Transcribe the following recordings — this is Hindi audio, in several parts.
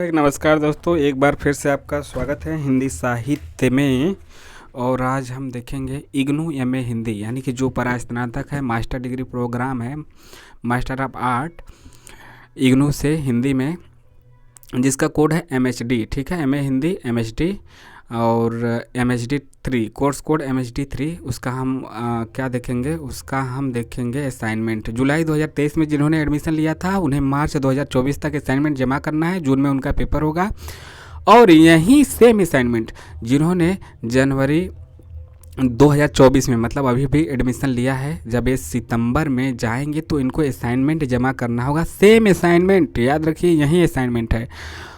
नमस्कार दोस्तों, एक बार फिर से आपका स्वागत है हिंदी साहित्य में। और आज हम देखेंगे इग्नू एमए हिंदी, यानी कि जो परास्नातक है, मास्टर डिग्री प्रोग्राम है, मास्टर ऑफ आर्ट इग्नू से हिंदी में, जिसका कोड है MHD। ठीक है, एमए हिंदी MHD और MHD 3, कोर्स कोड MHD 3। उसका हम क्या देखेंगे, उसका हम देखेंगे असाइनमेंट। जुलाई 2023 में जिन्होंने एडमिशन लिया था उन्हें मार्च 2024 तक असाइनमेंट जमा करना है। जून में उनका पेपर होगा। और यही सेम असाइनमेंट जिन्होंने जनवरी 2024 में, मतलब अभी भी एडमिशन लिया है, जब ये सितंबर में जाएंगे तो इनको असाइनमेंट जमा करना होगा। सेम असाइनमेंट, याद रखिए यही असाइनमेंट है।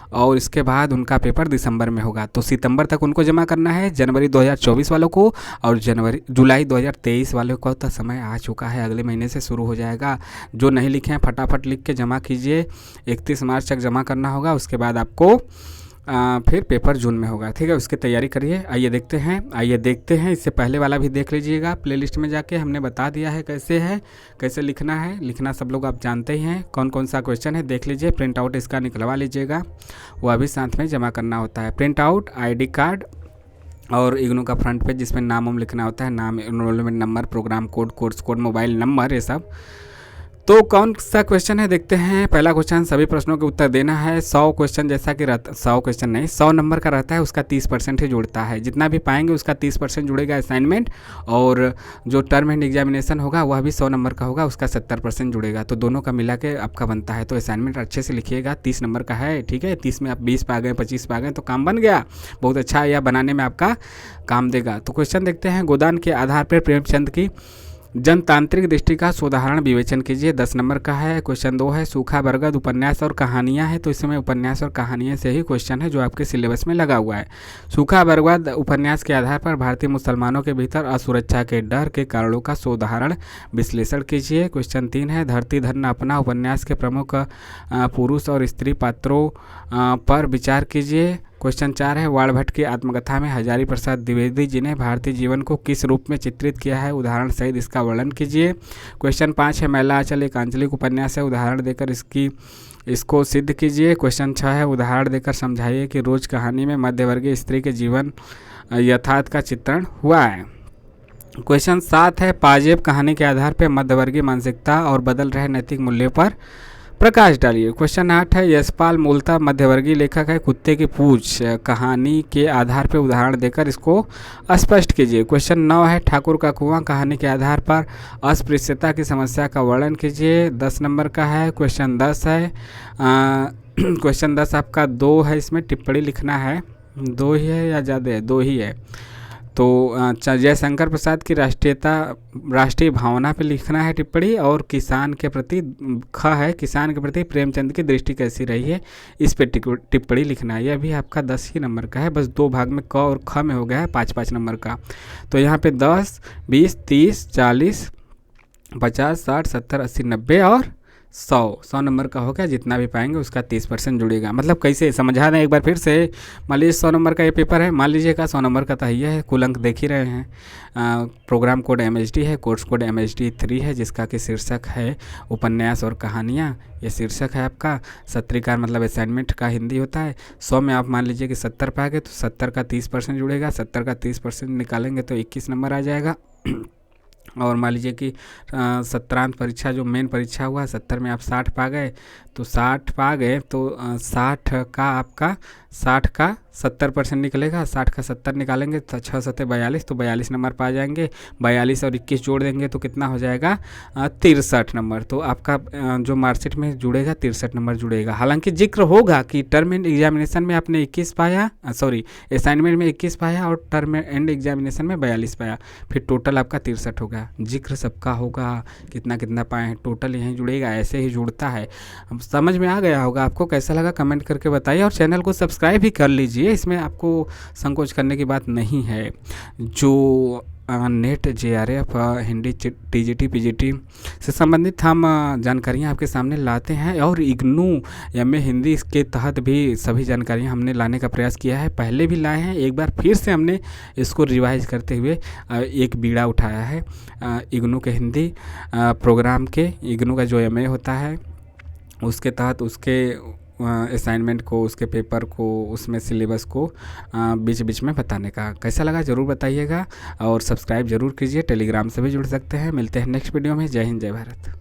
और इसके बाद उनका पेपर दिसंबर में होगा। तो सितंबर तक उनको जमा करना है, जनवरी 2024 वालों को, और जुलाई 2023 वालों को तो समय आ चुका है, अगले महीने से शुरू हो जाएगा। जो नहीं लिखे हैं फटाफट लिख के जमा कीजिए। 31 मार्च तक जमा करना होगा। उसके बाद आपको फिर पेपर जून में होगा। ठीक है, उसकी तैयारी करिए। आइए देखते हैं। इससे पहले वाला भी देख लीजिएगा, प्लेलिस्ट में जाके हमने बता दिया है कैसे लिखना है। लिखना सब लोग आप जानते ही हैं, कौन कौन सा क्वेश्चन है देख लीजिए। प्रिंट आउट इसका निकलवा लीजिएगा, वह भी साथ में जमा करना होता है। प्रिंट आउट, ID कार्ड और इग्नू का फ्रंट पेज जिसमें नाम लिखना होता है, नाम, enrolment number, program code, course code, mobile number, ये सब। तो कौन सा क्वेश्चन है देखते हैं। पहला क्वेश्चन, सभी प्रश्नों के उत्तर देना है। 100 क्वेश्चन जैसा कि रहता, 100 क्वेश्चन नहीं, 100 नंबर का रहता है, उसका 30% ही जुड़ता है। जितना भी पाएंगे उसका 30% जुड़ेगा असाइनमेंट। और जो टर्म एंड एग्जामिनेशन होगा वह भी 100 नंबर का होगा, उसका 70% जुड़ेगा। तो दोनों का मिला के आपका बनता है। तो असाइनमेंट अच्छे से लिखिएगा। 30 नंबर का है, ठीक है। 30 में आप 20 पा गए, 25 पा गए तो काम बन गया। बहुत अच्छा, यह बनाने में आपका काम देगा। तो क्वेश्चन देखते हैं। गोदान के आधार पर प्रेमचंद की जनतांत्रिक दृष्टि का सोदाहरण विवेचन कीजिए। 10 नंबर का है। क्वेश्चन 2 है, सूखा बरगद उपन्यास और कहानियां है। तो इसमें उपन्यास और कहानियां से ही क्वेश्चन है जो आपके सिलेबस में लगा हुआ है। सूखा बरगद उपन्यास के आधार पर भारतीय मुसलमानों के भीतर असुरक्षा के डर के कारणों का सोदाहरण विश्लेषण कीजिए। क्वेश्चन 3 है, धरती धर न अपना उपन्यास के प्रमुख पुरुष और स्त्री पात्रों पर विचार कीजिए। क्वेश्चन 4 है, वाणभट्ट की आत्मकथा में हजारी प्रसाद द्विवेदी जी ने भारतीय जीवन को किस रूप में चित्रित किया है, उदाहरण सहित इसका वर्णन कीजिए। क्वेश्चन 5 है, मैला आंचल एक आंचलिक उपन्यास है, उदाहरण देकर इसको सिद्ध कीजिए। क्वेश्चन 6 है, उदाहरण देकर समझाइए कि रोज कहानी में मध्यवर्गीय स्त्री के जीवन यथार्थ का चित्रण हुआ है। क्वेश्चन 7 है, पाजेब कहानी के आधार पर मध्यवर्गीय मानसिकता और बदल रहे नैतिक मूल्यों पर प्रकाश डालिए। क्वेश्चन 8 है, यशपाल मूलतः मध्यवर्गीय लेखक है, कुत्ते की पूंछ कहानी के आधार पर उदाहरण देकर इसको स्पष्ट कीजिए। क्वेश्चन 9 है, ठाकुर का कुआं कहानी के आधार पर अस्पृश्यता की समस्या का वर्णन कीजिए। 10 नंबर का है। क्वेश्चन 10 है, क्वेश्चन 10 आपका 2 है, इसमें टिप्पणी लिखना है। 2 ही है या ज़्यादा है? 2 ही है। तो जयशंकर प्रसाद की राष्ट्रीय भावना पे लिखना है टिप्पणी। और किसान के प्रति ख है, किसान के प्रति प्रेमचंद की दृष्टि कैसी रही है, इस पे टिप्पणी लिखना है। यह भी आपका 10 ही नंबर का है, बस 2 भाग में क और ख में हो गया है 5-5 नंबर का। तो यहाँ पे 10, 20, 30, 40, 50, 60, 70, 80, 90 और 100 नंबर का हो गया। जितना भी पाएंगे उसका 30% जुड़ेगा। मतलब कैसे समझा दें एक बार फिर से। मान लीजिए 100 नंबर का ये पेपर है, मान लीजिएगा 100 नंबर का तो ये है, कुल अंक देख ही रहे हैं। प्रोग्राम कोड MHD है, कोर्स कोड MHD 3 है, जिसका कि शीर्षक है उपन्यास और कहानियाँ। ये शीर्षक है आपका। सत्रीकार मतलब असाइनमेंट का हिंदी होता है। 100 में आप मान लीजिए कि 70 पा गए तो 70 का 30% जुड़ेगा। 70 का 30% निकालेंगे तो 21 नंबर आ जाएगा। और मान लीजिए कि सत्रांत परीक्षा जो मेन परीक्षा हुआ, 70 में आप 60 पा गए तो 60 पा गए तो 60 का 70% निकलेगा। 60 का 70 निकालेंगे तो 6 7 42, तो 42 नंबर पा जाएंगे। 42 और 21 जोड़ देंगे तो कितना हो जाएगा? 63 नंबर। तो आपका जो मार्कशीट में जुड़ेगा 63 नंबर जुड़ेगा। हालांकि जिक्र होगा कि टर्म एंड एग्जामिनेशन में आपने 21 पाया, असाइनमेंट में 21 पाया और टर्म एंड एग्जामिनेशन में 42 पाया, फिर टोटल आपका 63 होगा। जिक्र सबका होगा कितना कितना पाए हैं, टोटल यहीं जुड़ेगा, ऐसे ही जुड़ता है। समझ में आ गया होगा आपको। कैसा लगा कमेंट करके बताइए और चैनल को सब्सक्राइब भी कर लीजिए। इसमें आपको संकोच करने की बात नहीं है। जो net JRF Hindi TGT PGT से संबंधित हम जानकारियाँ आपके सामने लाते हैं। और इग्नू MA हिंदी के तहत भी सभी जानकारियाँ हमने लाने का प्रयास किया है, पहले भी लाए हैं, एक बार फिर से हमने इसको रिवाइज करते हुए एक बीड़ा उठाया है इग्नू के हिंदी प्रोग्राम के। इग्नू का जो MA होता है उसके तहत उसके असाइनमेंट को, उसके पेपर को, उसमें सिलेबस को बीच बीच में बताने का। कैसा लगा ज़रूर बताइएगा और सब्सक्राइब जरूर कीजिए। टेलीग्राम से भी जुड़ सकते हैं। मिलते हैं नेक्स्ट वीडियो में। जय हिंद, जय भारत।